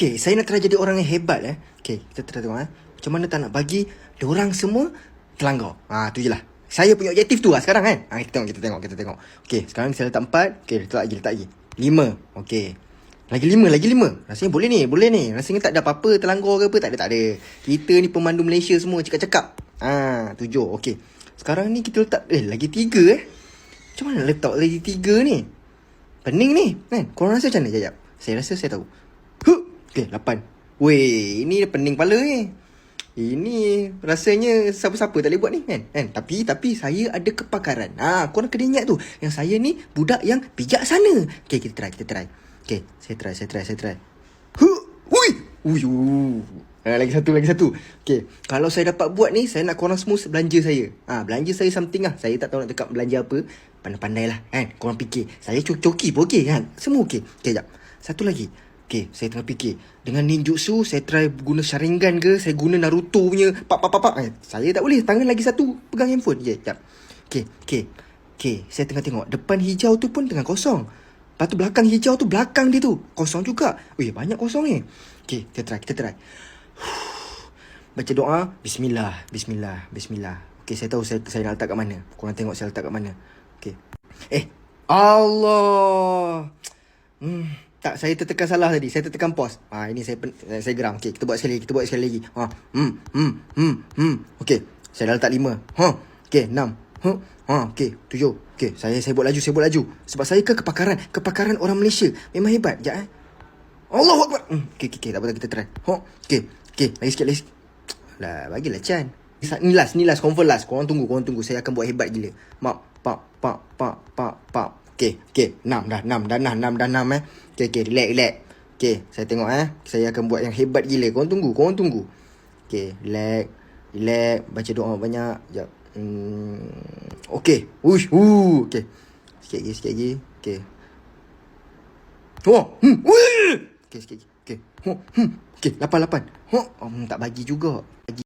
Okay, saya nak try jadi orang yang hebat Okay, kita try tengok macam mana tak nak bagi diorang semua terlanggar. Tu je lah. Saya punya objektif tu lah sekarang kan. Kita tengok. Okay, sekarang saya letak 4. Okay, letak lagi. 5. Okay. Lagi 5. Rasanya boleh ni. Rasanya tak ada apa-apa terlanggar ke apa. Tak ada. Kita ni pemandu Malaysia semua cakap-cakap. 7. Okay. Sekarang ni kita letak lagi 3 Macam mana letak lagi 3 ni? Pening ni kan. Korang rasa macam mana? Sekejap. Saya rasa saya tahu. Okay, 8. Weh, ini pening kepala ni. Ini rasanya siapa-siapa tak boleh buat ni kan. Tapi saya ada kepakaran. Korang kena ingat tu. Yang saya ni budak yang bijaksana. Okay, kita try. Okay, saya try. Lagi satu. Okay, kalau saya dapat buat ni, saya nak korang semua belanja saya. Belanja saya something lah. Saya tak tahu nak cakap belanja apa. Pandai-pandai lah kan. Korang fikir saya coki pun okay kan. Semua okay. Okay, jap. Satu lagi. Okay, saya tengah fikir. Dengan ninjutsu, saya try guna Sharingan ke, saya guna Naruto punya pak. Saya tak boleh. Tangan lagi satu pegang handphone. Jap. Okay, saya tengah tengok. Depan hijau tu pun tengah kosong. Lepas tu belakang hijau tu, belakang dia tu kosong juga. Banyak kosong ni. Okay, kita try. Baca doa. Bismillah. Okay, saya tahu saya nak letak kat mana. Korang tengok saya letak kat mana. Okay. Allah. Tak, saya tertekan salah tadi. Saya tertekan pause. Ini saya geram. Okay, kita buat sekali lagi. Okay, saya dah letak 5. Okay, 6. Okay, 7. Okay, saya buat laju. Sebab saya kepakaran orang Malaysia memang hebat. Sekejap Allahu Akbar. Okay, tak apa, kita try. Okay, lagi sikit. Bagilah Chan. Ni last, confirm last. Korang tunggu. Saya akan buat hebat gila. Pak. Okay, 6 dah 6. Okay, relax. Okay, saya tengok saya akan buat yang hebat gila. Korang tunggu. Okay, relax. Baca doa banyak. Sekejap. Okay. Okay. Sikit lagi. Okay. Okay, sikit lagi. Okay. Okay, 8. Tak bagi juga.